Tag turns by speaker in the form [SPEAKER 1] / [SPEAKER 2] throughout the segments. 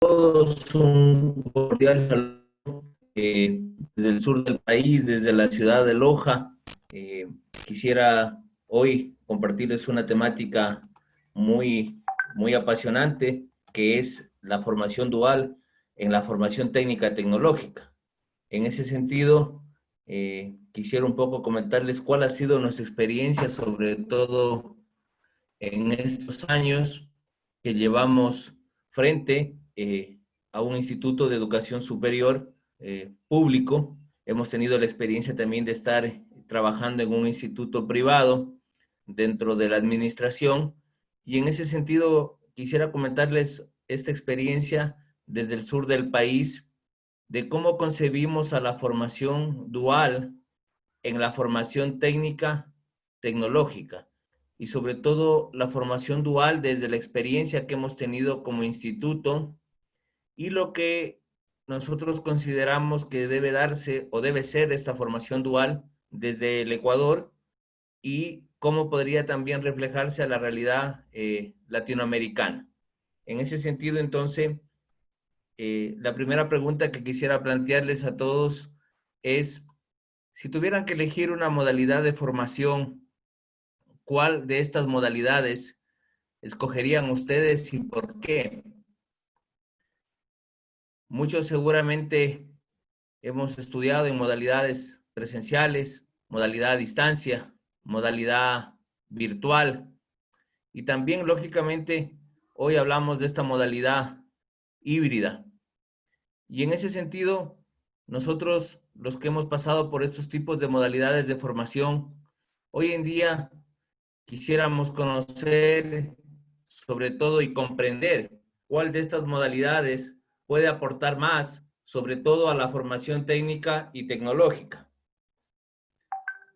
[SPEAKER 1] todos, un cordial saludo desde el sur del país, desde la ciudad de Loja. Quisiera hoy compartirles una temática muy apasionante, que es la formación dual en la formación técnica tecnológica. En ese sentido, quisiera un poco comentarles cuál ha sido nuestra experiencia, sobre todo en estos años que llevamos frente a un instituto de educación superior público. Hemos tenido la experiencia también de estar trabajando en un instituto privado dentro de la administración, y en ese sentido quisiera comentarles esta experiencia desde el sur del país, de cómo concebimos a la formación dual en la formación técnica tecnológica, y sobre todo la formación dual desde la experiencia que hemos tenido como instituto y lo que nosotros consideramos que debe darse o debe ser esta formación dual desde el Ecuador, y cómo podría también reflejarse a la realidad latinoamericana. En ese sentido, entonces, la primera pregunta que quisiera plantearles a todos es: si tuvieran que elegir una modalidad de formación, ¿cuál de estas modalidades escogerían ustedes y por qué? Muchos seguramente hemos estudiado en modalidades presenciales, modalidad a distancia, modalidad virtual, y también, lógicamente, hoy hablamos de esta modalidad híbrida. Y en ese sentido, nosotros, los que hemos pasado por estos tipos de modalidades de formación, hoy en día quisiéramos conocer, sobre todo, y comprender cuál de estas modalidades puede aportar más, sobre todo a la formación técnica y tecnológica.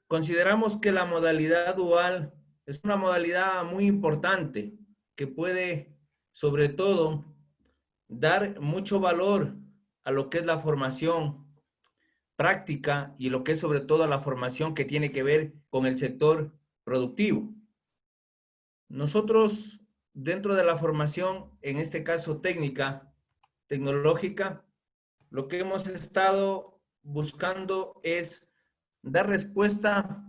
[SPEAKER 1] Consideramos que la modalidad dual es una modalidad muy importante que puede, sobre todo, dar mucho valor a lo que es la formación práctica y lo que es sobre todo la formación que tiene que ver con el sector productivo. Nosotros, dentro de la formación, en este caso técnica, tecnológica, lo que hemos estado buscando es dar respuesta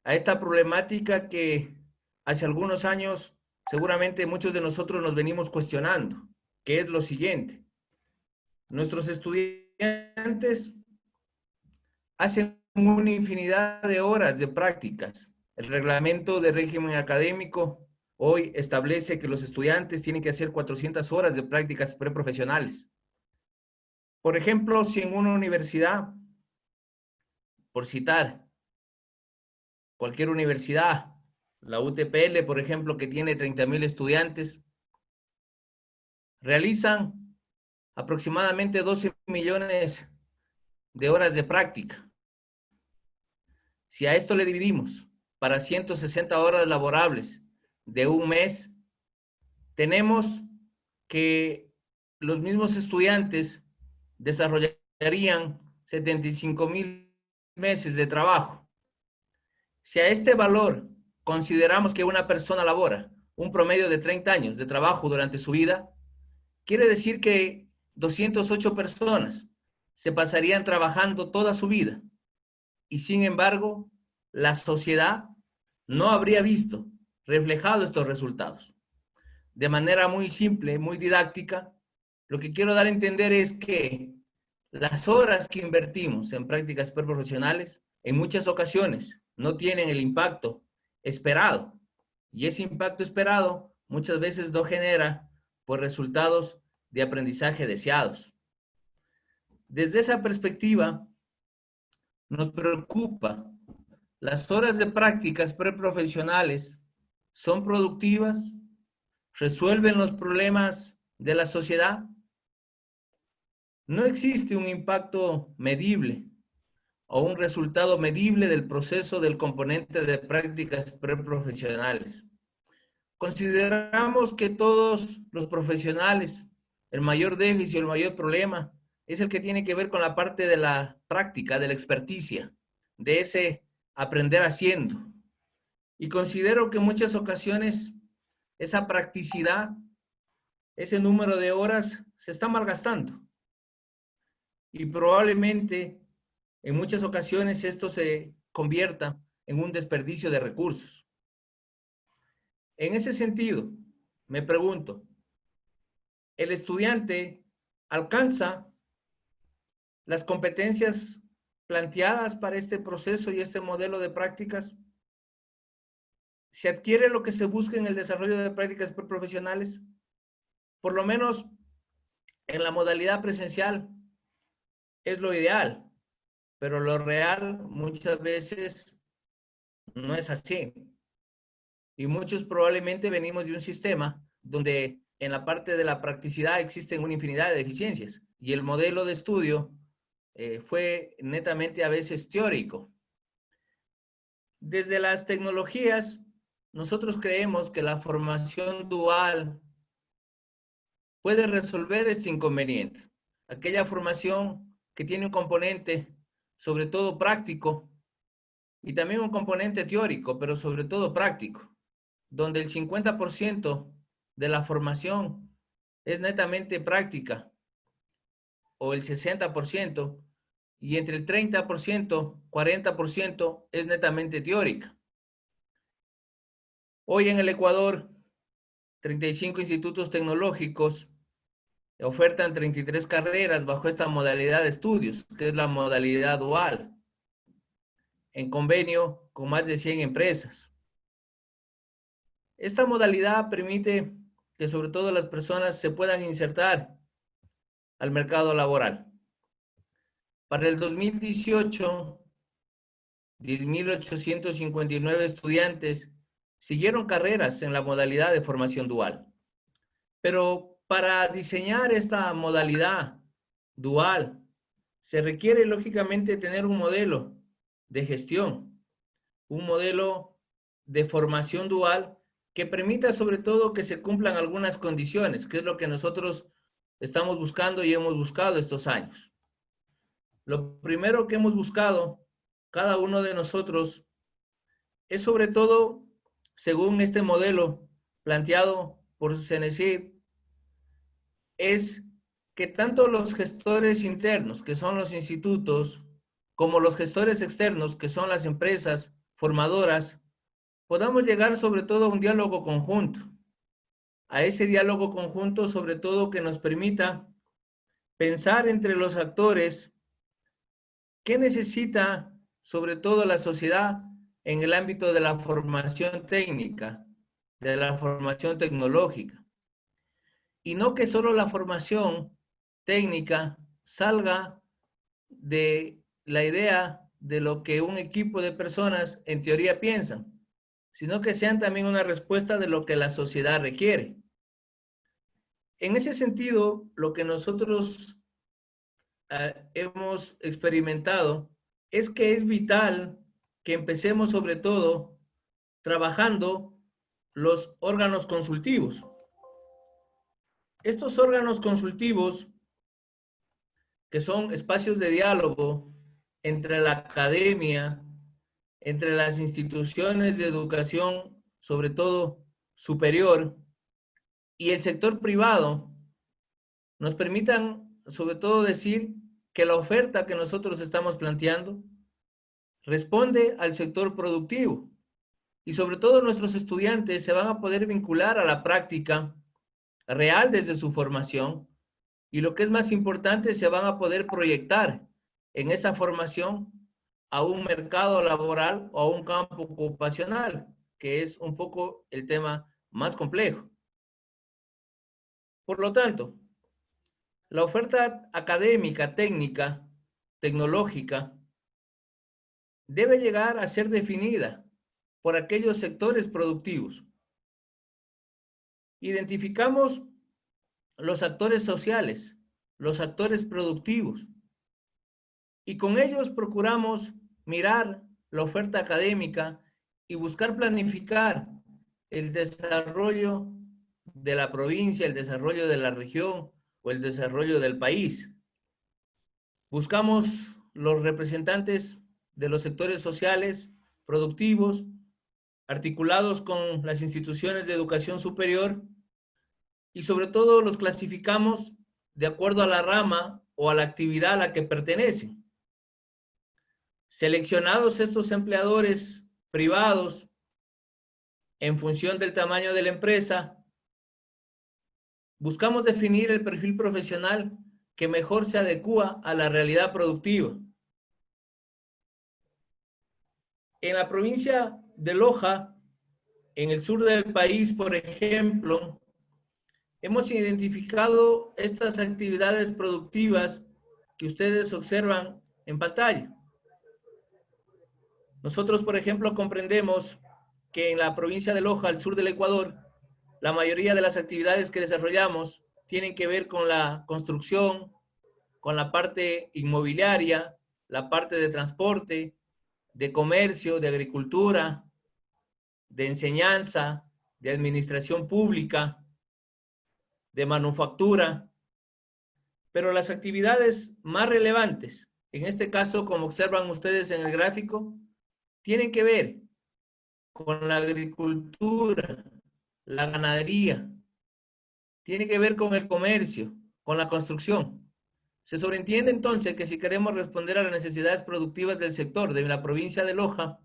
[SPEAKER 1] a esta problemática que hace algunos años seguramente muchos de nosotros nos venimos cuestionando, que es lo siguiente: nuestros estudiantes hacen una infinidad de horas de prácticas. El reglamento de régimen académico hoy establece que los estudiantes tienen que hacer 400 horas de prácticas preprofesionales. Por ejemplo, si en una universidad, por citar cualquier universidad, la UTPL, por ejemplo, que tiene 30,000 estudiantes, realizan aproximadamente 12 millones de horas de práctica. Si a esto le dividimos para 160 horas laborables de un mes, tenemos que los mismos estudiantes desarrollarían 75,000 meses de trabajo. Si a este valor consideramos que una persona labora un promedio de 30 años de trabajo durante su vida, quiere decir que 208 personas se pasarían trabajando toda su vida, y sin embargo, la sociedad no habría visto reflejado estos resultados. De manera muy simple, muy didáctica, lo que quiero dar a entender es que las horas que invertimos en prácticas preprofesionales en muchas ocasiones no tienen el impacto esperado, y ese impacto esperado muchas veces no genera pues resultados de aprendizaje deseados. Desde esa perspectiva, nos preocupa: ¿las horas de prácticas preprofesionales son productivas? ¿Resuelven los problemas de la sociedad? No existe un impacto medible o un resultado medible del proceso del componente de prácticas preprofesionales. Consideramos que todos los profesionales, el mayor déficit o el mayor problema es el que tiene que ver con la parte de la práctica, de la experticia, de ese aprender haciendo. Y considero que en muchas ocasiones esa practicidad ese número de horas se está malgastando. Y probablemente en muchas ocasiones esto se convierta en un desperdicio de recursos. En ese sentido, me pregunto, ¿el estudiante alcanza las competencias planteadas para este proceso y este modelo de prácticas? ¿Se adquiere lo que se busca en el desarrollo de prácticas profesionales? Por lo menos en la modalidad presencial es lo ideal, pero lo real muchas veces no es así. Y muchos probablemente venimos de un sistema donde en la parte de la practicidad existen una infinidad de deficiencias y el modelo de estudio fue netamente a veces teórico. Desde las tecnologías, nosotros creemos que la formación dual puede resolver este inconveniente. Aquella formación que tiene un componente sobre todo práctico y también un componente teórico, pero sobre todo práctico, donde el 50% de la formación es netamente práctica o el 60% y entre el 30%, 40% es netamente teórica. Hoy en el Ecuador, 35 institutos tecnológicos ofertan 33 carreras bajo esta modalidad de estudios, que es la modalidad dual, en convenio con más de 100 empresas. Esta modalidad permite que sobre todo las personas se puedan insertar al mercado laboral. Para el 2018, 10.859 estudiantes siguieron carreras en la modalidad de formación dual. Pero para diseñar esta modalidad dual, se requiere lógicamente tener un modelo de gestión, un modelo de formación dual que permita sobre todo que se cumplan algunas condiciones, que es lo que nosotros estamos buscando y hemos buscado estos años. Lo primero que hemos buscado, cada uno de nosotros, es sobre todo, según este modelo planteado por CENESID, es que tanto los gestores internos, que son los institutos, como los gestores externos, que son las empresas formadoras, podamos llegar sobre todo a un diálogo conjunto, a ese diálogo conjunto sobre todo que nos permita pensar entre los actores qué necesita sobre todo la sociedad en el ámbito de la formación técnica, de la formación tecnológica. Y no que solo la formación técnica salga de la idea de lo que un equipo de personas en teoría piensan, sino que sean también una respuesta de lo que la sociedad requiere. En ese sentido, lo que nosotros hemos experimentado es que es vital que empecemos sobre todo trabajando los órganos consultivos. Estos órganos consultivos, que son espacios de diálogo entre la academia, entre las instituciones de educación, sobre todo superior, y el sector privado, nos permitan sobre todo decir que la oferta que nosotros estamos planteando responde al sector productivo y sobre todo nuestros estudiantes se van a poder vincular a la práctica real desde su formación y lo que es más importante, se van a poder proyectar en esa formación a un mercado laboral o a un campo ocupacional, que es un poco el tema más complejo. Por lo tanto, la oferta académica, técnica, tecnológica, debe llegar a ser definida por aquellos sectores productivos. Identificamos los actores sociales, los actores productivos, y con ellos procuramos mirar la oferta académica y buscar planificar el desarrollo de la provincia, el desarrollo de la región o el desarrollo del país. Buscamos los representantes de los sectores sociales, productivos, articulados con las instituciones de educación superior, y sobre todo los clasificamos de acuerdo a la rama o a la actividad a la que pertenecen. Seleccionados estos empleadores privados en función del tamaño de la empresa, buscamos definir el perfil profesional que mejor se adecua a la realidad productiva. En la provincia de Loja, en el sur del país, por ejemplo, hemos identificado estas actividades productivas que ustedes observan en pantalla. Nosotros, por ejemplo, comprendemos que en la provincia de Loja, al sur del Ecuador, la mayoría de las actividades que desarrollamos tienen que ver con la construcción, con la parte inmobiliaria, la parte de transporte, de comercio, de agricultura, de enseñanza, de administración pública, de manufactura. Pero las actividades más relevantes, en este caso, como observan ustedes en el gráfico, tienen que ver con la agricultura, la ganadería, tiene que ver con el comercio, con la construcción. Se sobreentiende entonces que si queremos responder a las necesidades productivas del sector de la provincia de Loja,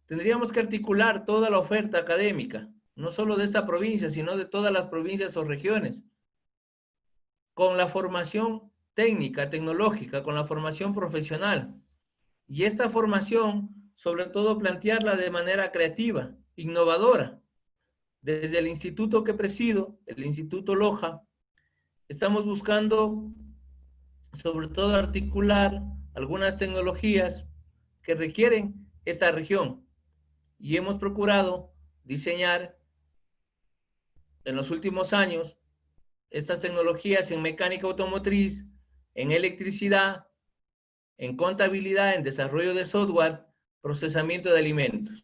[SPEAKER 1] tendríamos que articular toda la oferta académica, no solo de esta provincia, sino de todas las provincias o regiones, con la formación técnica, tecnológica, con la formación profesional. Y esta formación, sobre todo, plantearla de manera creativa, innovadora. Desde el instituto que presido, el Instituto Loja, estamos buscando, sobre todo, articular algunas tecnologías que requieren esta región. Y hemos procurado diseñar en los últimos años estas tecnologías en mecánica automotriz, en electricidad, en contabilidad, en desarrollo de software, procesamiento de alimentos.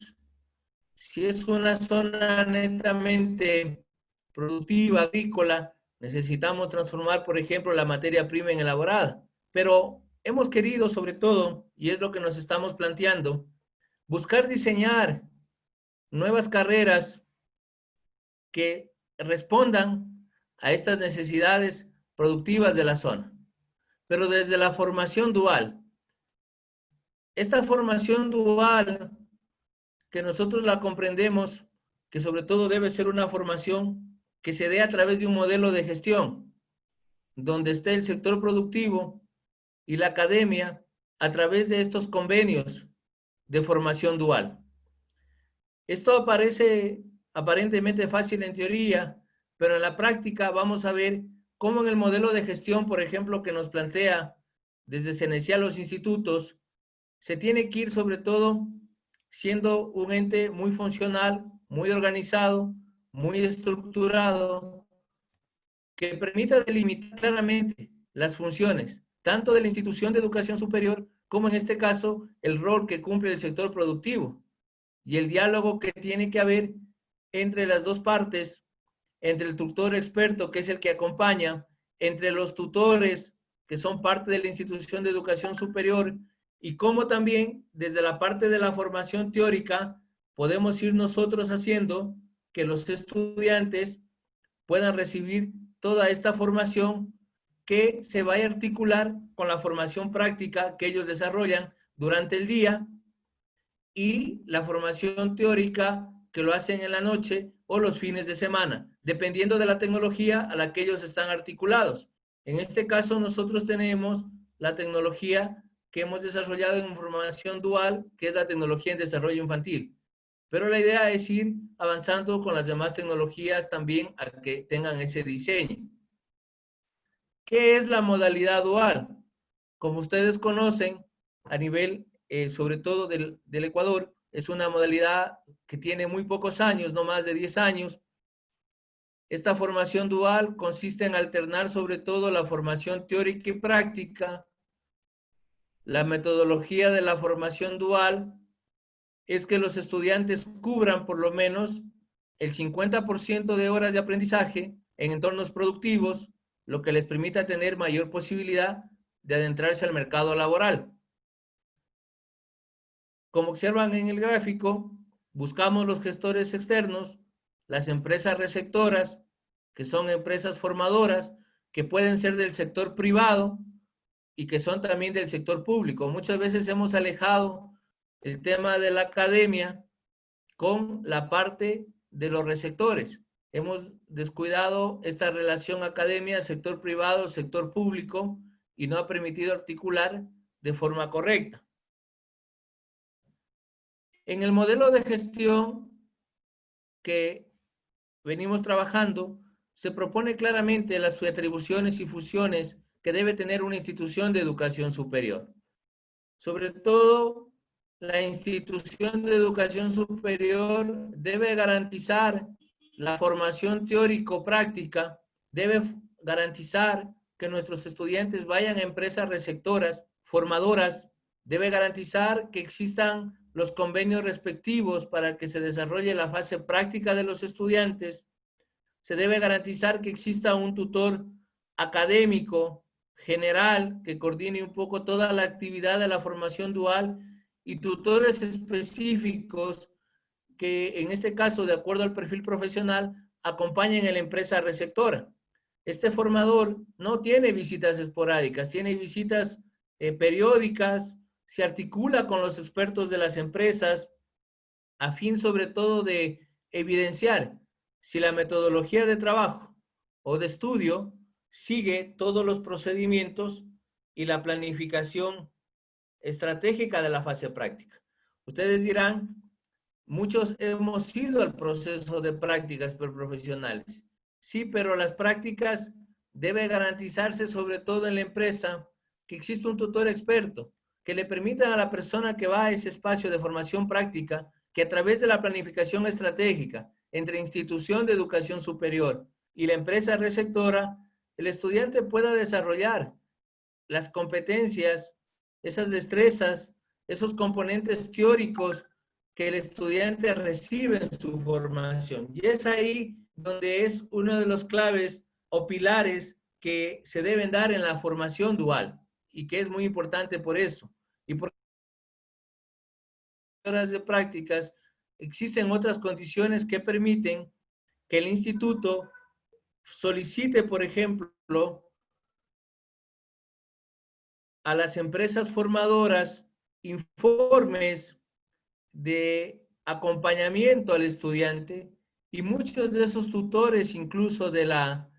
[SPEAKER 1] Si es una zona netamente productiva, agrícola, necesitamos transformar, por ejemplo, la materia prima en elaborada. Pero hemos querido, sobre todo, y es lo que nos estamos planteando, buscar diseñar nuevas carreras que respondan a estas necesidades productivas de la zona, pero desde la formación dual. Esta formación dual, que nosotros la comprendemos, que sobre todo debe ser una formación que se dé a través de un modelo de gestión, donde esté el sector productivo y la academia a través de estos convenios de formación dual. Esto parece aparentemente fácil en teoría, pero en la práctica vamos a ver cómo en el modelo de gestión, por ejemplo, que nos plantea desde Cenecía los institutos, se tiene que ir sobre todo siendo un ente muy funcional, muy organizado, muy estructurado, que permita delimitar claramente las funciones, tanto de la institución de educación superior, como en este caso, el rol que cumple el sector productivo y el diálogo que tiene que haber entre las dos partes, entre el tutor experto, que es el que acompaña, entre los tutores, que son parte de la institución de educación superior, y cómo también desde la parte de la formación teórica podemos ir nosotros haciendo que los estudiantes puedan recibir toda esta formación que se vaya a articular con la formación práctica que ellos desarrollan durante el día y la formación teórica que lo hacen en la noche o los fines de semana, dependiendo de la tecnología a la que ellos están articulados. En este caso, nosotros tenemos la tecnología que hemos desarrollado en formación dual, que es la tecnología en desarrollo infantil. Pero la idea es ir avanzando con las demás tecnologías también a que tengan ese diseño. ¿Qué es la modalidad dual? Como ustedes conocen, a nivel, sobre todo del Ecuador, es una modalidad que tiene muy pocos años, no más de 10 años. Esta formación dual consiste en alternar sobre todo la formación teórica y práctica. La metodología de la formación dual es que los estudiantes cubran por lo menos el 50% de horas de aprendizaje en entornos productivos, lo que les permita tener mayor posibilidad de adentrarse al mercado laboral. Como observan en el gráfico, buscamos los gestores externos, las empresas receptoras, que son empresas formadoras, que pueden ser del sector privado y que son también del sector público. Muchas veces hemos alejado el tema de la academia con la parte de los receptores. Hemos descuidado esta relación academia, sector privado, sector público, y no ha permitido articular de forma correcta. En el modelo de gestión que venimos trabajando, se propone claramente las atribuciones y funciones que debe tener una institución de educación superior. Sobre todo, la institución de educación superior debe garantizar la formación teórico-práctica, debe garantizar que nuestros estudiantes vayan a empresas receptoras, formadoras, debe garantizar que existan los convenios respectivos para que se desarrolle la fase práctica de los estudiantes, se debe garantizar que exista un tutor académico general que coordine un poco toda la actividad de la formación dual y tutores específicos que en este caso, de acuerdo al perfil profesional, acompañen a la empresa receptora. Este formador no tiene visitas esporádicas, tiene visitas periódicas, se articula con los expertos de las empresas a fin sobre todo de evidenciar si la metodología de trabajo o de estudio sigue todos los procedimientos y la planificación estratégica de la fase práctica. Ustedes dirán, muchos hemos ido al proceso de prácticas profesionales. Sí, pero las prácticas debe garantizarse sobre todo en la empresa que existe un tutor experto que le permita a la persona que va a ese espacio de formación práctica que a través de la planificación estratégica entre institución de educación superior y la empresa receptora, el estudiante pueda desarrollar las competencias, esas destrezas, esos componentes teóricos que el estudiante recibe en su formación. Y es ahí donde es uno de los claves o pilares que se deben dar en la formación dual y que es muy importante por eso. Y por horas de prácticas, existen otras condiciones que permiten que el instituto solicite, por ejemplo, a las empresas formadoras informes de acompañamiento al estudiante y muchos de esos tutores, incluso de la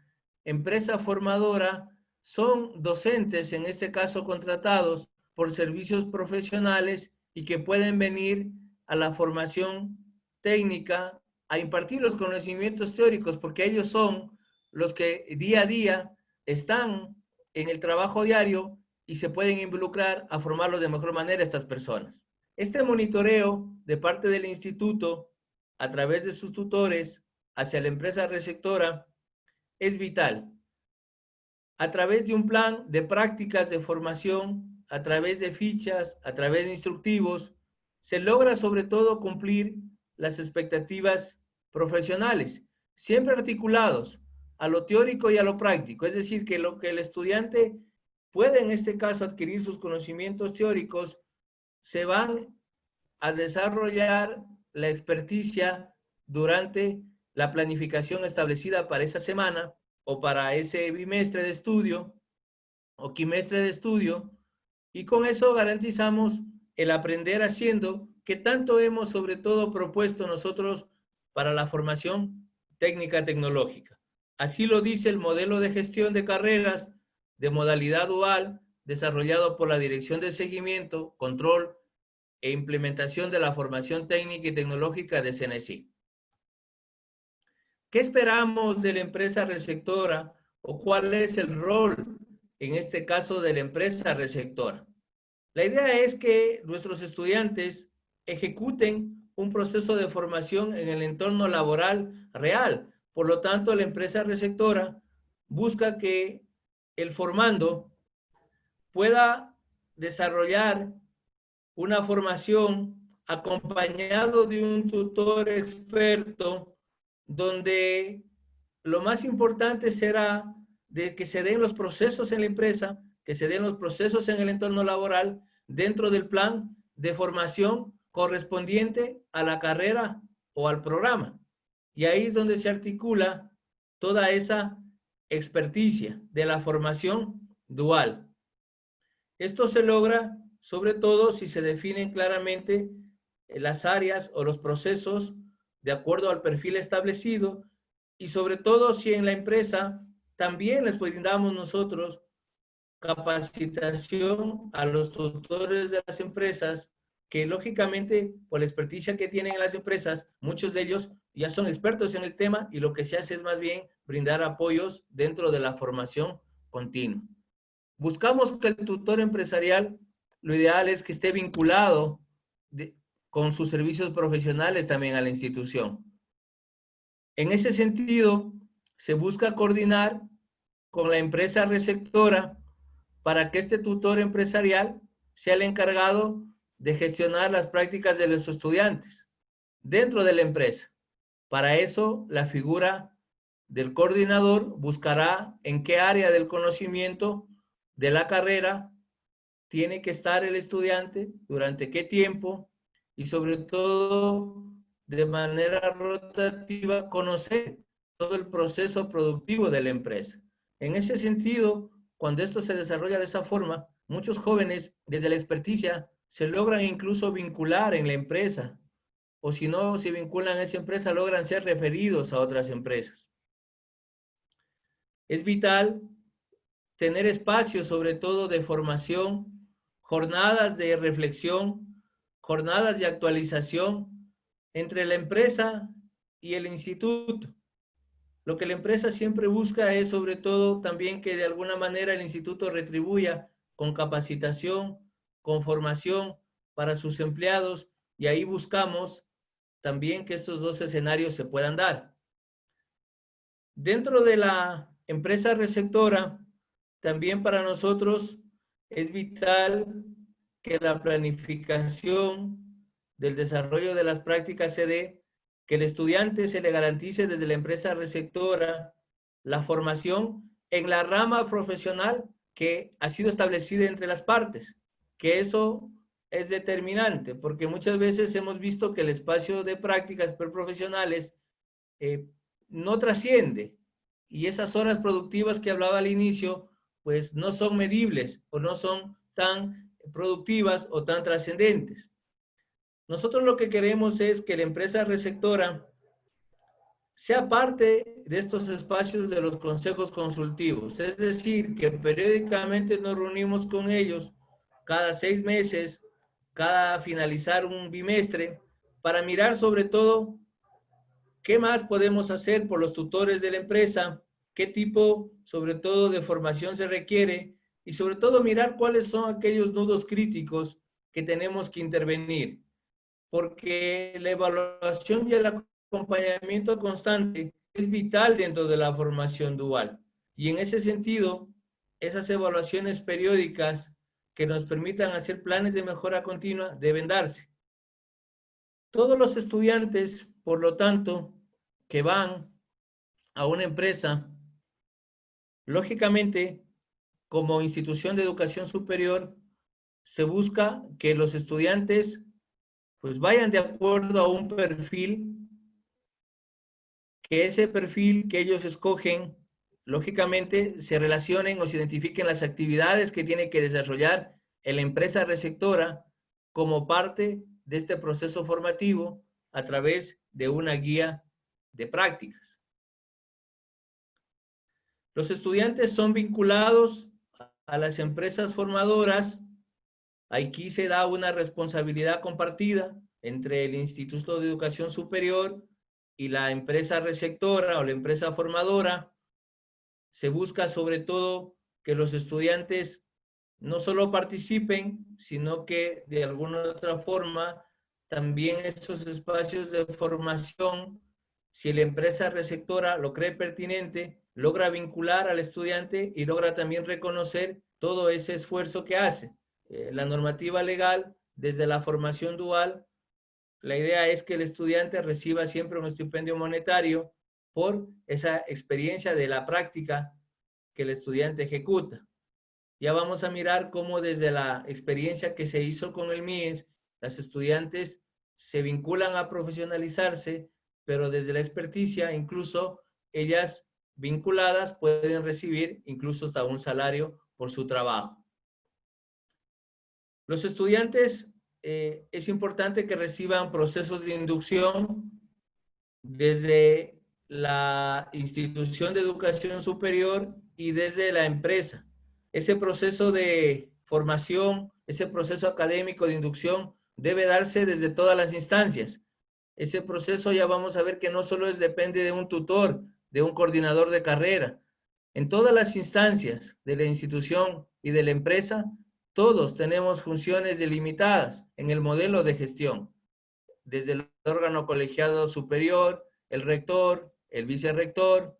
[SPEAKER 1] empresa formadora, son docentes, en este caso contratados por servicios profesionales y que pueden venir a la formación técnica a impartir los conocimientos teóricos, porque ellos son los que día a día están en el trabajo diario y se pueden involucrar a formarlos de mejor manera a estas personas. Este monitoreo de parte del instituto a través de sus tutores hacia la empresa receptora es vital. A través de un plan de prácticas de formación, a través de fichas, a través de instructivos, se logra sobre todo cumplir las expectativas profesionales, siempre articulados a lo teórico y a lo práctico. Es decir, que lo que el estudiante puede en este caso adquirir sus conocimientos teóricos, se van a desarrollar la experticia durante la planificación establecida para esa semana o para ese bimestre de estudio o quimestre de estudio, y con eso garantizamos el aprender haciendo que tanto hemos sobre todo propuesto nosotros para la formación técnica tecnológica. Así lo dice el modelo de gestión de carreras de modalidad dual desarrollado por la Dirección de Seguimiento, Control e Implementación de la Formación Técnica y Tecnológica de CNSI. ¿Qué esperamos de la empresa receptora o cuál es el rol, en este caso, de la empresa receptora? La idea es que nuestros estudiantes ejecuten un proceso de formación en el entorno laboral real. Por lo tanto, la empresa receptora busca que el formando pueda desarrollar una formación acompañado de un tutor experto donde lo más importante será de que se den los procesos en la empresa, que se den los procesos en el entorno laboral dentro del plan de formación correspondiente a la carrera o al programa. Y ahí es donde se articula toda esa experticia de la formación dual. Esto se logra sobre todo si se definen claramente las áreas o los procesos de acuerdo al perfil establecido y sobre todo si en la empresa también les brindamos nosotros capacitación a los tutores de las empresas que lógicamente por la experticia que tienen en las empresas, muchos de ellos ya son expertos en el tema y lo que se hace es más bien brindar apoyos dentro de la formación continua. Buscamos que el tutor empresarial, lo ideal es que esté vinculado con sus servicios profesionales también a la institución. En ese sentido, se busca coordinar con la empresa receptora para que este tutor empresarial sea el encargado de gestionar las prácticas de los estudiantes dentro de la empresa. Para eso, la figura del coordinador buscará en qué área del conocimiento de la carrera tiene que estar el estudiante, durante qué tiempo y sobre todo de manera rotativa conocer todo el proceso productivo de la empresa. En ese sentido, cuando esto se desarrolla de esa forma, muchos jóvenes desde la experticia se logran incluso vincular en la empresa o si no se vinculan a esa empresa logran ser referidos a otras empresas. Es vital tener espacios sobre todo de formación, jornadas de reflexión, jornadas de actualización entre la empresa y el instituto. Lo que la empresa siempre busca es sobre todo también que de alguna manera el instituto retribuya con capacitación, con formación para sus empleados y ahí buscamos también que estos dos escenarios se puedan dar. Dentro de la empresa receptora, también para nosotros es vital que la planificación del desarrollo de las prácticas se dé, que el estudiante se le garantice desde la empresa receptora la formación en la rama profesional que ha sido establecida entre las partes, que eso es determinante, porque muchas veces hemos visto que el espacio de prácticas preprofesionales no trasciende y esas horas productivas que hablaba al inicio, pues no son medibles o no son tan productivas o tan trascendentes. Nosotros lo que queremos es que la empresa receptora sea parte de estos espacios de los consejos consultivos, es decir, que periódicamente nos reunimos con ellos cada 6 meses, cada finalizar un bimestre, para mirar sobre todo qué más podemos hacer por los tutores de la empresa, qué tipo, sobre todo, de formación se requiere y sobre todo mirar cuáles son aquellos nudos críticos que tenemos que intervenir. Porque la evaluación y el acompañamiento constante es vital dentro de la formación dual. Y en ese sentido, esas evaluaciones periódicas que nos permitan hacer planes de mejora continua deben darse. Todos los estudiantes, por lo tanto, que van a una empresa, lógicamente, como institución de educación superior, se busca que los estudiantes pues vayan de acuerdo a un perfil, que ese perfil que ellos escogen, lógicamente, se relacionen o se identifiquen las actividades que tiene que desarrollar en la empresa receptora como parte de este proceso formativo a través de una guía de prácticas. Los estudiantes son vinculados a las empresas formadoras. Aquí se da una responsabilidad compartida entre el Instituto de Educación Superior y la empresa receptora o la empresa formadora. Se busca sobre todo que los estudiantes no solo participen, sino que de alguna otra forma también estos espacios de formación, si la empresa receptora lo cree pertinente, logra vincular al estudiante y logra también reconocer todo ese esfuerzo que hace. La normativa legal, desde la formación dual, la idea es que el estudiante reciba siempre un estipendio monetario por esa experiencia de la práctica que el estudiante ejecuta. Ya vamos a mirar cómo desde la experiencia que se hizo con el MIES, las estudiantes se vinculan a profesionalizarse, pero desde la experticia incluso ellas vinculadas pueden recibir incluso hasta un salario por su trabajo. Los estudiantes, es importante que reciban procesos de inducción desde la institución de educación superior y desde la empresa. Ese proceso de formación, ese proceso académico de inducción debe darse desde todas las instancias. Ese proceso ya vamos a ver que no solo depende de un tutor, de un coordinador de carrera. En todas las instancias de la institución y de la empresa, todos tenemos funciones delimitadas en el modelo de gestión, desde el órgano colegiado superior, el rector, el vicerrector,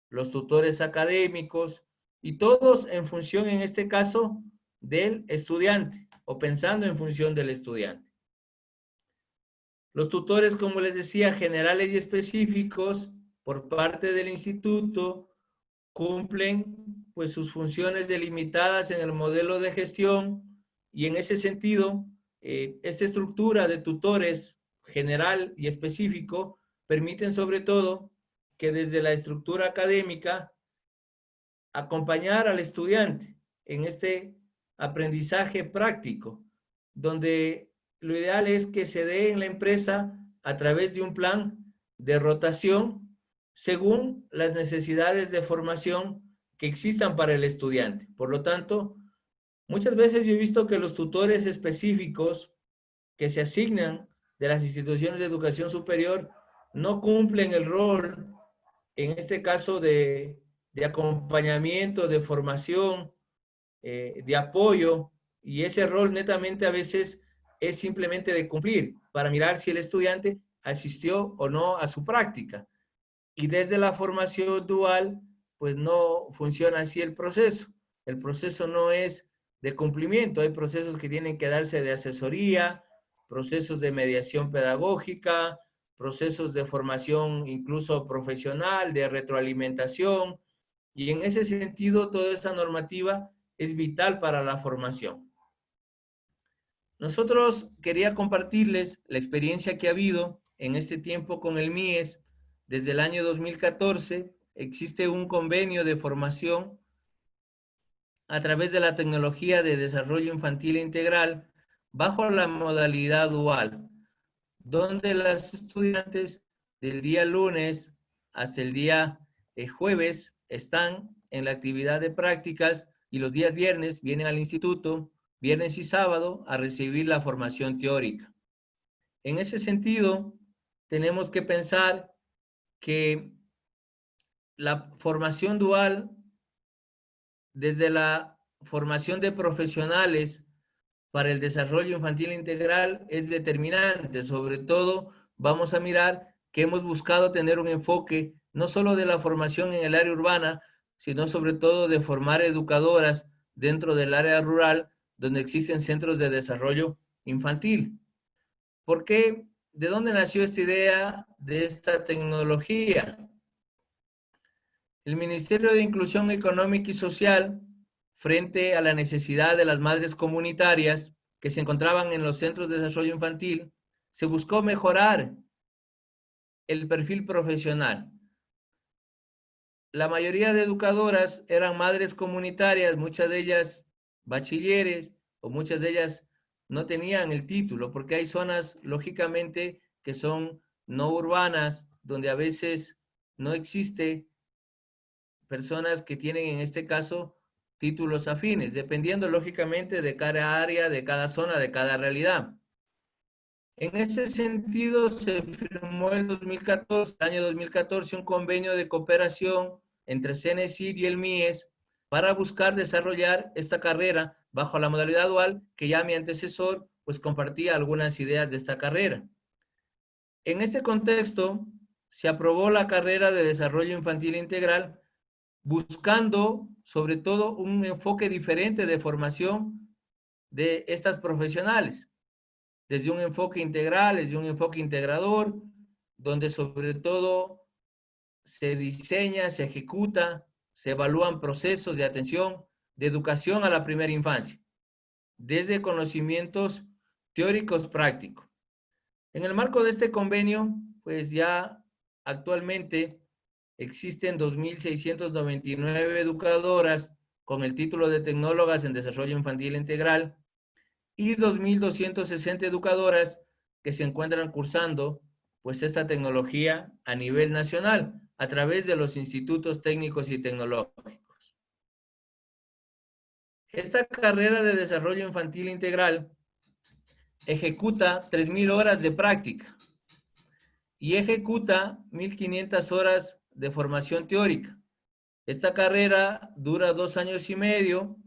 [SPEAKER 1] los tutores académicos, y todos en función, en este caso, del estudiante, o pensando en función del estudiante. Los tutores, como les decía, generales y específicos, por parte del instituto, cumplen pues sus funciones delimitadas en el modelo de gestión, y en ese sentido, esta estructura de tutores general y específico permiten sobre todo que desde la estructura académica acompañar al estudiante en este aprendizaje práctico, donde lo ideal es que se dé en la empresa a través de un plan de rotación según las necesidades de formación que existan para el estudiante. Por lo tanto, muchas veces yo he visto que los tutores específicos que se asignan de las instituciones de educación superior no cumplen el rol, en este caso, de acompañamiento, de formación, de apoyo, y ese rol netamente a veces es simplemente de cumplir para mirar si el estudiante asistió o no a su práctica. Y desde la formación dual, pues no funciona así el proceso. El proceso no es de cumplimiento, hay procesos que tienen que darse de asesoría, procesos de mediación pedagógica, procesos de formación incluso profesional, de retroalimentación, y en ese sentido toda esa normativa es vital para la formación. Nosotros quería compartirles la experiencia que ha habido en este tiempo con el MIES. Desde el año 2014 existe un convenio de formación a través de la tecnología de desarrollo infantil integral bajo la modalidad dual, donde las estudiantes del día lunes hasta el día jueves están en la actividad de prácticas, y los días viernes vienen al instituto, viernes y sábado, a recibir la formación teórica. En ese sentido, tenemos que pensar que la formación dual, desde la formación de profesionales para el desarrollo infantil integral, es determinante. Sobre todo, vamos a mirar que hemos buscado tener un enfoque no solo de la formación en el área urbana, sino sobre todo de formar educadoras dentro del área rural, donde existen centros de desarrollo infantil. ¿Por qué? ¿De dónde nació esta idea de esta tecnología? El Ministerio de Inclusión Económica y Social, frente a la necesidad de las madres comunitarias que se encontraban en los centros de desarrollo infantil, se buscó mejorar el perfil profesional. La mayoría de educadoras eran madres comunitarias, muchas de ellas bachilleres, o muchas de ellas no tenían el título, porque hay zonas, lógicamente, que son no urbanas, donde a veces no existe personas que tienen, en este caso, títulos afines, dependiendo lógicamente de cada área, de cada zona, de cada realidad. En ese sentido, se firmó en año 2014, un convenio de cooperación entre CENESID y el MIES para buscar desarrollar esta carrera bajo la modalidad dual, que ya mi antecesor pues compartía algunas ideas de esta carrera. En este contexto, se aprobó la carrera de desarrollo infantil integral, buscando sobre todo un enfoque diferente de formación de estas profesionales, desde un enfoque integral, desde un enfoque integrador, donde sobre todo se diseña, se ejecuta, se evalúan procesos de atención, de educación a la primera infancia, desde conocimientos teóricos prácticos. En el marco de este convenio, pues ya actualmente existen 2.699 educadoras con el título de tecnólogas en desarrollo infantil integral y 2.260 educadoras que se encuentran cursando pues esta tecnología a nivel nacional a través de los institutos técnicos y tecnológicos. Esta carrera de desarrollo infantil integral ejecuta 3.000 horas de práctica y ejecuta 1.500 horas de formación teórica. Esta carrera dura 2 años y medio,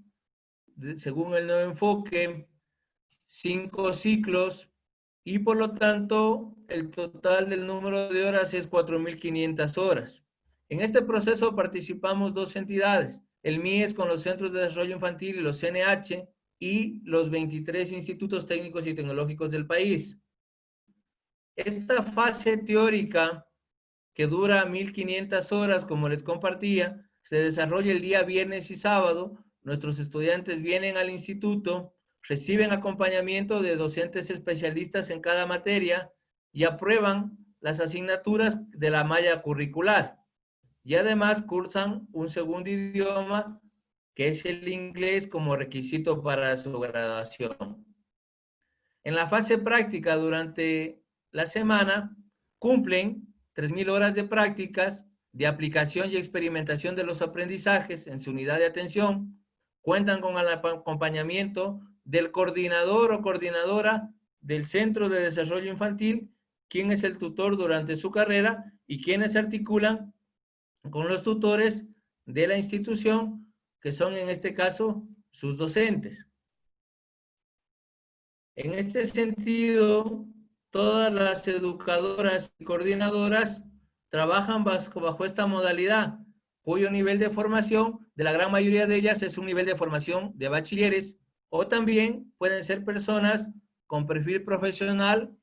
[SPEAKER 1] según el nuevo enfoque, 5 ciclos, y por lo tanto el total del número de horas es 4.500 horas. En este proceso participamos 2 entidades, el MIES con los Centros de Desarrollo Infantil y los CNH, y los 23 institutos técnicos y tecnológicos del país. Esta fase teórica, que dura 1.500 horas, como les compartía, se desarrolla el día viernes y sábado. Nuestros estudiantes vienen al instituto, reciben acompañamiento de docentes especialistas en cada materia y aprueban las asignaturas de la malla curricular. Y además cursan un segundo idioma, que es el inglés, como requisito para su graduación. En la fase práctica, durante la semana, cumplen 3.000 horas de prácticas, de aplicación y experimentación de los aprendizajes en su unidad de atención. Cuentan con el acompañamiento del coordinador o coordinadora del Centro de Desarrollo Infantil, quien es el tutor durante su carrera y quienes articulan con los tutores de la institución, que son en este caso sus docentes. En este sentido, todas las educadoras y coordinadoras trabajan bajo esta modalidad, cuyo nivel de formación de la gran mayoría de ellas es un nivel de formación de bachilleres, o también pueden ser personas con perfil profesional,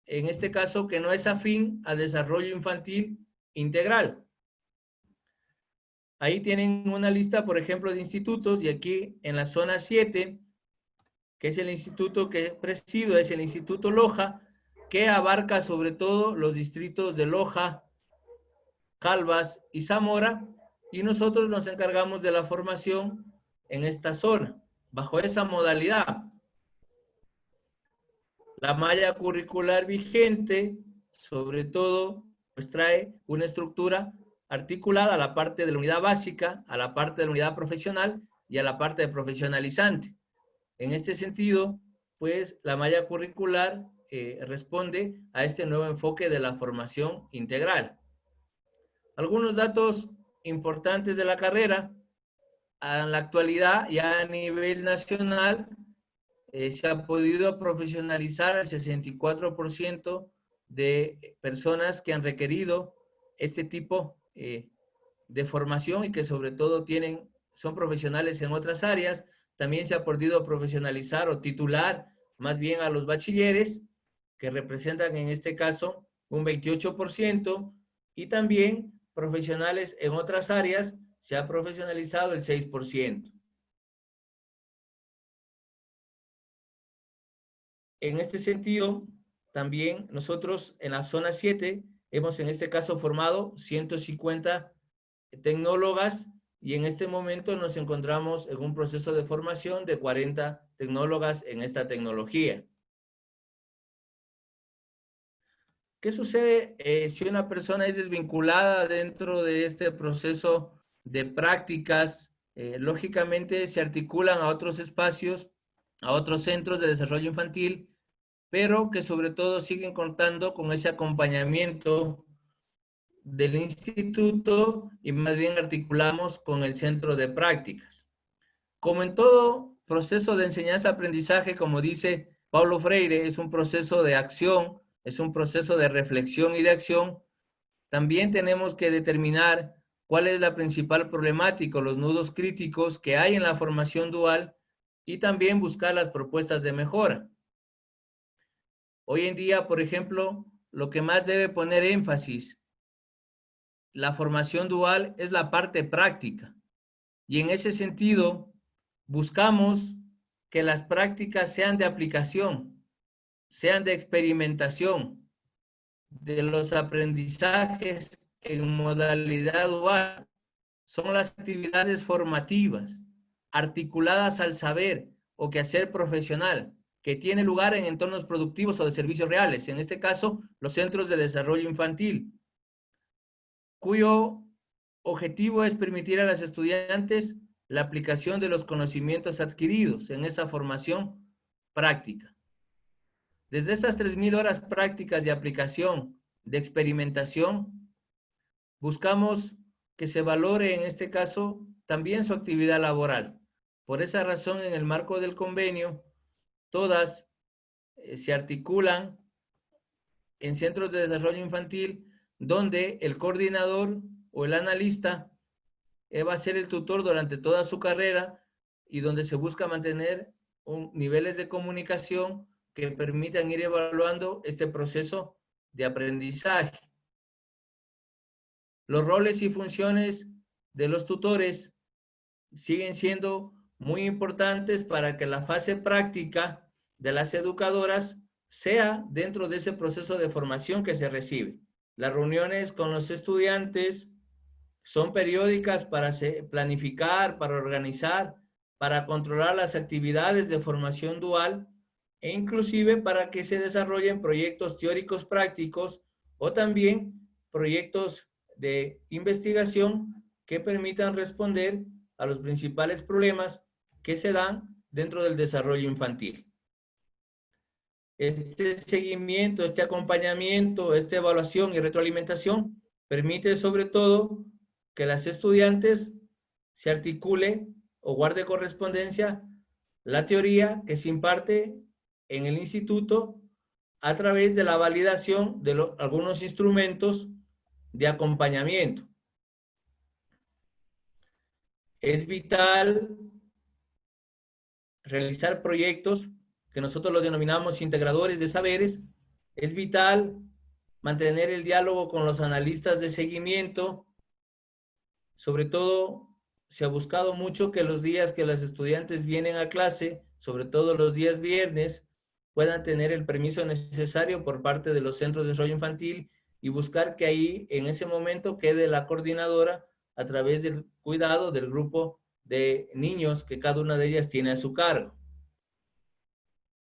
[SPEAKER 1] en este caso que no es afín al desarrollo infantil integral. Ahí tienen una lista, por ejemplo, de institutos, y aquí en la zona 7, que es el instituto que presido, es el Instituto Loja, que abarca sobre todo los distritos de Loja, Calvas y Zamora, y nosotros nos encargamos de la formación en esta zona, bajo esa modalidad. La malla curricular vigente, sobre todo, pues trae una estructura articulada a la parte de la unidad básica, a la parte de la unidad profesional y a la parte de profesionalizante. En este sentido, pues la malla curricular responde a este nuevo enfoque de la formación integral. Algunos datos importantes de la carrera. En la actualidad, ya a nivel nacional, se ha podido profesionalizar al 64% de personas que han requerido este tipo de formación y que sobre todo son profesionales en otras áreas. También se ha podido profesionalizar o titular más bien a los bachilleres, que representan en este caso un 28%, y también profesionales en otras áreas se ha profesionalizado el 6%. En este sentido, también nosotros en la zona 7 hemos en este caso formado 150 tecnólogas, y en este momento nos encontramos en un proceso de formación de 40 tecnólogas en esta tecnología. ¿Qué sucede si una persona es desvinculada dentro de este proceso de prácticas? Lógicamente se articulan a otros espacios, a otros centros de desarrollo infantil, pero que sobre todo siguen contando con ese acompañamiento del instituto, y más bien articulamos con el centro de prácticas. Como en todo proceso de enseñanza-aprendizaje, como dice Paulo Freire, es un proceso de acción, es un proceso de reflexión y de acción. También tenemos que determinar cuál es la principal problemática, los nudos críticos que hay en la formación dual, y también buscar las propuestas de mejora. Hoy en día, por ejemplo, lo que más debe poner énfasis la formación dual es la parte práctica. Y en ese sentido, buscamos que las prácticas sean de aplicación, sean de experimentación, de los aprendizajes en modalidad dual son las actividades formativas articuladas al saber o quehacer profesional que tiene lugar en entornos productivos o de servicios reales, en este caso, los centros de desarrollo infantil, cuyo objetivo es permitir a los estudiantes la aplicación de los conocimientos adquiridos en esa formación práctica. Desde estas 3.000 horas prácticas de aplicación, de experimentación, buscamos que se valore en este caso también su actividad laboral. Por esa razón, en el marco del convenio, todas se articulan en centros de desarrollo infantil, donde el coordinador o el analista va a ser el tutor durante toda su carrera y donde se busca mantener niveles de comunicación que permitan ir evaluando este proceso de aprendizaje. Los roles y funciones de los tutores siguen siendo muy importantes para que la fase práctica de las educadoras sea dentro de ese proceso de formación que se recibe. Las reuniones con los estudiantes son periódicas para planificar, para organizar, para controlar las actividades de formación dual e inclusive para que se desarrollen proyectos teóricos prácticos o también proyectos de investigación que permitan responder a los principales problemas que se dan dentro del desarrollo infantil. Este seguimiento, este acompañamiento, esta evaluación y retroalimentación permite sobre todo que las estudiantes se articule o guarde correspondencia la teoría que se imparte en el instituto a través de la validación de algunos instrumentos de acompañamiento. Es vital realizar proyectos que nosotros los denominamos integradores de saberes. Es vital mantener el diálogo con los analistas de seguimiento. Sobre todo, se ha buscado mucho que los días que los estudiantes vienen a clase, sobre todo los días viernes, puedan tener el permiso necesario por parte de los centros de desarrollo infantil y buscar que ahí, en ese momento, quede la coordinadora a través del cuidado del grupo de niños que cada una de ellas tiene a su cargo.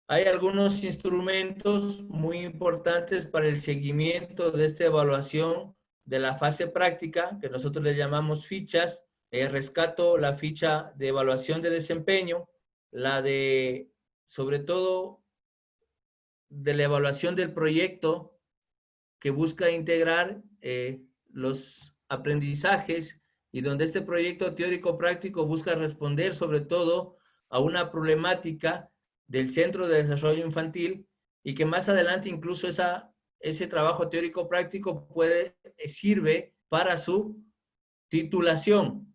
[SPEAKER 1] Hay algunos instrumentos muy importantes para el seguimiento de esta evaluación de la fase práctica, que nosotros le llamamos fichas. Rescato la ficha de evaluación de desempeño, la de, sobre todo, de la evaluación del proyecto que busca integrar los aprendizajes y donde este proyecto teórico práctico busca responder sobre todo a una problemática del Centro de Desarrollo Infantil y que más adelante incluso ese trabajo teórico práctico sirve para su titulación.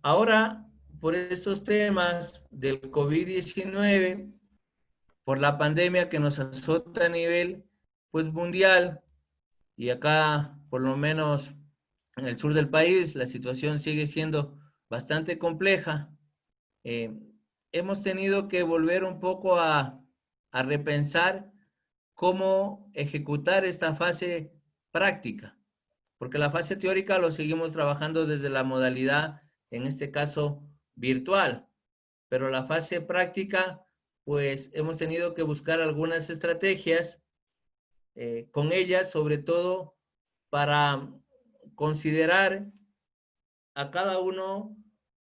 [SPEAKER 1] Ahora, por estos temas del COVID-19, por la pandemia que nos azota a nivel pues mundial, y acá por lo menos en el sur del país la situación sigue siendo bastante compleja, hemos tenido que volver un poco a repensar cómo ejecutar esta fase práctica, porque la fase teórica lo seguimos trabajando desde la modalidad, en este caso, virtual, pero la fase práctica, pues hemos tenido que buscar algunas estrategias con ellas, sobre todo para considerar a cada uno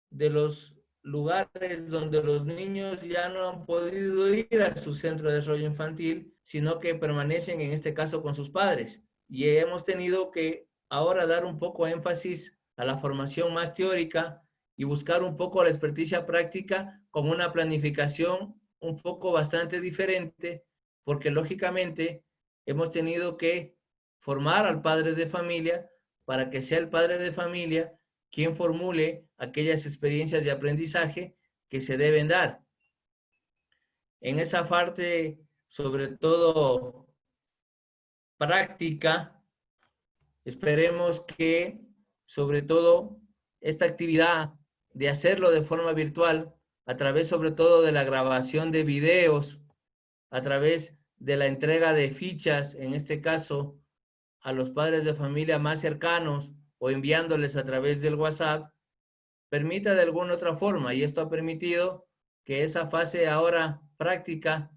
[SPEAKER 1] de los lugares donde los niños ya no han podido ir a su centro de desarrollo infantil, sino que permanecen en este caso con sus padres. Y hemos tenido que ahora dar un poco énfasis a la formación más teórica y buscar un poco la experticia práctica con una planificación un poco bastante diferente, porque lógicamente hemos tenido que formar al padre de familia para que sea el padre de familia quien formule aquellas experiencias de aprendizaje que se deben dar. En esa parte, sobre todo práctica, esperemos que, sobre todo, esta actividad de hacerlo de forma virtual, a través sobre todo de la grabación de videos, a través de la entrega de fichas, en este caso, a los padres de familia más cercanos o enviándoles a través del WhatsApp, permita de alguna otra forma, y esto ha permitido que esa fase ahora práctica,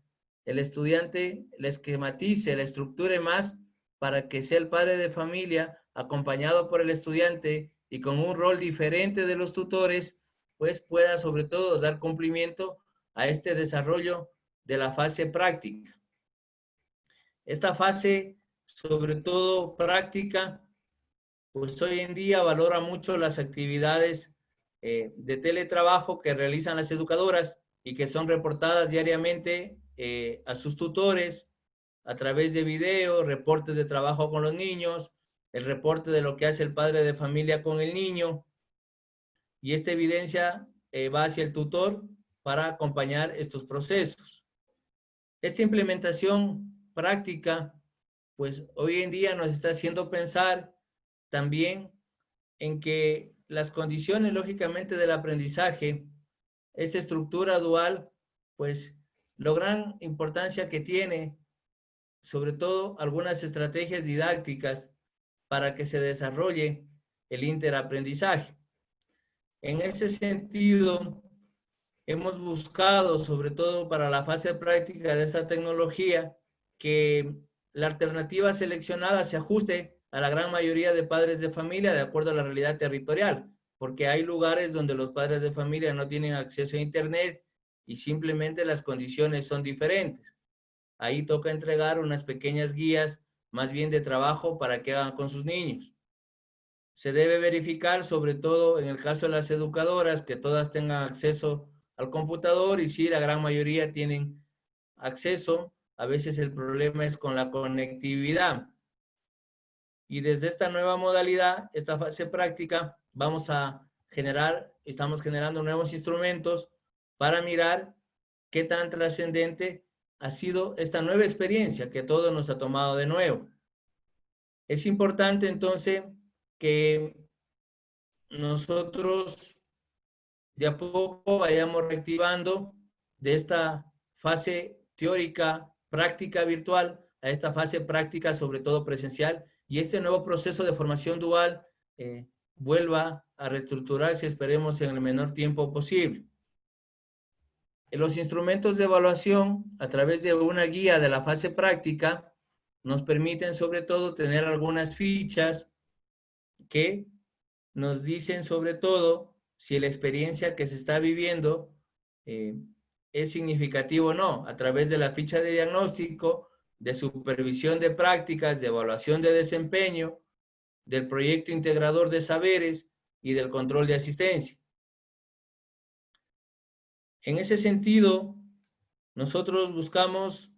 [SPEAKER 1] el estudiante la esquematice, la estructure más para que sea el padre de familia acompañado por el estudiante y con un rol diferente de los tutores, pues pueda sobre todo dar cumplimiento a este desarrollo de la fase práctica. Esta fase, sobre todo práctica, pues hoy en día valora mucho las actividades de teletrabajo que realizan las educadoras y que son reportadas diariamente a sus tutores a través de videos, reportes de trabajo con los niños, el reporte de lo que hace el padre de familia con el niño, y esta evidencia va hacia el tutor para acompañar estos procesos. Esta implementación práctica, pues hoy en día nos está haciendo pensar también en que las condiciones, lógicamente, del aprendizaje, esta estructura dual, pues la gran importancia que tiene, sobre todo algunas estrategias didácticas para que se desarrolle el interaprendizaje. En ese sentido, hemos buscado, sobre todo para la fase práctica de esta tecnología, que la alternativa seleccionada se ajuste a la gran mayoría de padres de familia de acuerdo a la realidad territorial, porque hay lugares donde los padres de familia no tienen acceso a Internet y simplemente las condiciones son diferentes. Ahí toca entregar unas pequeñas guías, más bien de trabajo, para que hagan con sus niños. Se debe verificar, sobre todo en el caso de las educadoras, que todas tengan acceso al computador, y si la gran mayoría tienen acceso, a veces el problema es con la conectividad. Y desde esta nueva modalidad, esta fase práctica, estamos generando nuevos instrumentos para mirar qué tan trascendente ha sido esta nueva experiencia que todo nos ha tomado de nuevo. Es importante entonces que nosotros de a poco vayamos reactivando de esta fase teórica, práctica virtual, a esta fase práctica, sobre todo presencial, y este nuevo proceso de formación dual vuelva a reestructurarse, esperemos, en el menor tiempo posible. Los instrumentos de evaluación, a través de una guía de la fase práctica, nos permiten sobre todo tener algunas fichas que nos dicen sobre todo si la experiencia que se está viviendo es significativa o no, a través de la ficha de diagnóstico, de supervisión de prácticas, de evaluación de desempeño, del proyecto integrador de saberes y del control de asistencia. En ese sentido, nosotros buscamos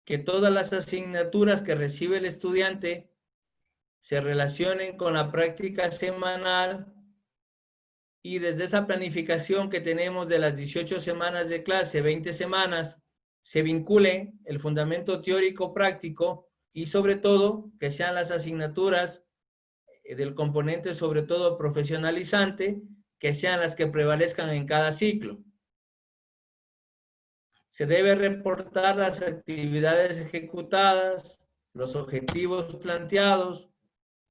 [SPEAKER 1] que todas las asignaturas que recibe el estudiante se relacionen con la práctica semanal, y desde esa planificación que tenemos de las 18 semanas de clase, 20 semanas, se vincule el fundamento teórico práctico y sobre todo que sean las asignaturas del componente sobre todo profesionalizante, que sean las que prevalezcan en cada ciclo. Se debe reportar las actividades ejecutadas, los objetivos planteados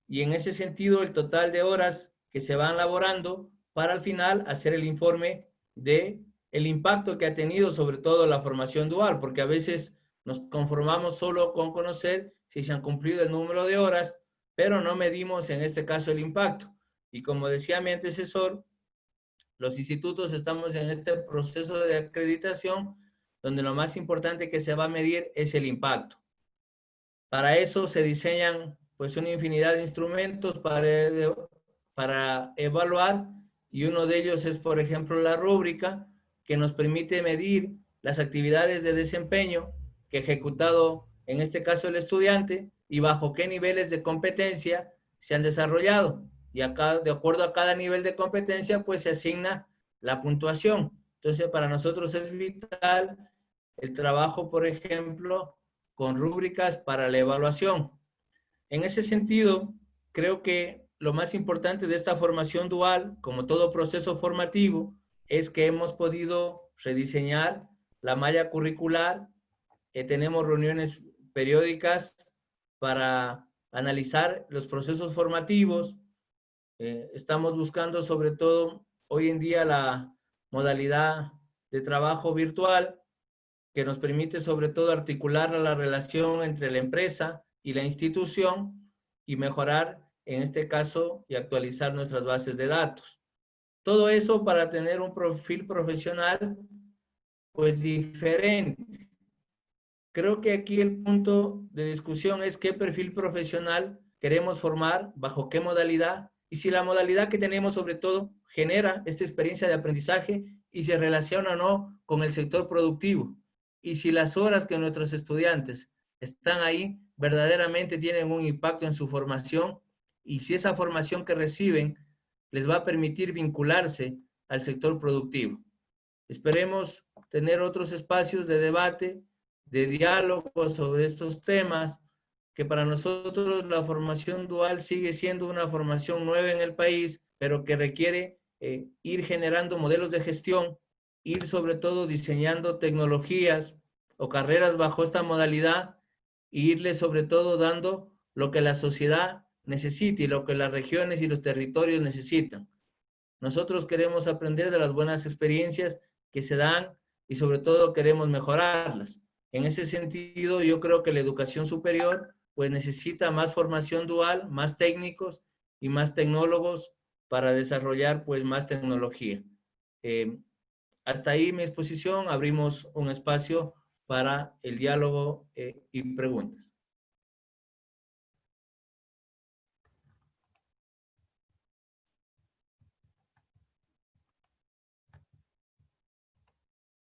[SPEAKER 1] y en ese sentido el total de horas que se van elaborando para al final hacer el informe de el impacto que ha tenido sobre todo la formación dual, porque a veces nos conformamos solo con conocer si se han cumplido el número de horas, pero no medimos en este caso el impacto. Y como decía mi antecesor, los institutos estamos en este proceso de acreditación donde lo más importante que se va a medir es el impacto. Para eso se diseñan pues una infinidad de instrumentos para evaluar, y uno de ellos es, por ejemplo, la rúbrica, que nos permite medir las actividades de desempeño que ha ejecutado, en este caso, el estudiante, y bajo qué niveles de competencia se han desarrollado. Y acá, de acuerdo a cada nivel de competencia, pues se asigna la puntuación. Entonces, para nosotros es vital el trabajo, por ejemplo, con rúbricas para la evaluación. En ese sentido, creo que lo más importante de esta formación dual, como todo proceso formativo, es que hemos podido rediseñar la malla curricular. Tenemos reuniones periódicas para analizar los procesos formativos. Estamos buscando sobre todo hoy en día la modalidad de trabajo virtual que nos permite sobre todo articular la relación entre la empresa y la institución y mejorar, en este caso, y actualizar nuestras bases de datos. Todo eso para tener un perfil profesional pues diferente. Creo que aquí el punto de discusión es qué perfil profesional queremos formar, bajo qué modalidad, y si la modalidad que tenemos sobre todo genera esta experiencia de aprendizaje y se relaciona o no con el sector productivo. Y si las horas que nuestros estudiantes están ahí verdaderamente tienen un impacto en su formación y si esa formación que reciben les va a permitir vincularse al sector productivo. Esperemos tener otros espacios de debate, de diálogo sobre estos temas, que para nosotros la formación dual sigue siendo una formación nueva en el país, pero que requiere ir generando modelos de gestión, ir sobre todo diseñando tecnologías o carreras bajo esta modalidad e irle sobre todo dando lo que la sociedad necesita y lo que las regiones y los territorios necesitan. Nosotros queremos aprender de las buenas experiencias que se dan y sobre todo queremos mejorarlas. En ese sentido, yo creo que la educación superior pues necesita más formación dual, más técnicos y más tecnólogos para desarrollar pues más tecnología. Eh, Hasta ahí mi exposición, abrimos un espacio para el diálogo y preguntas.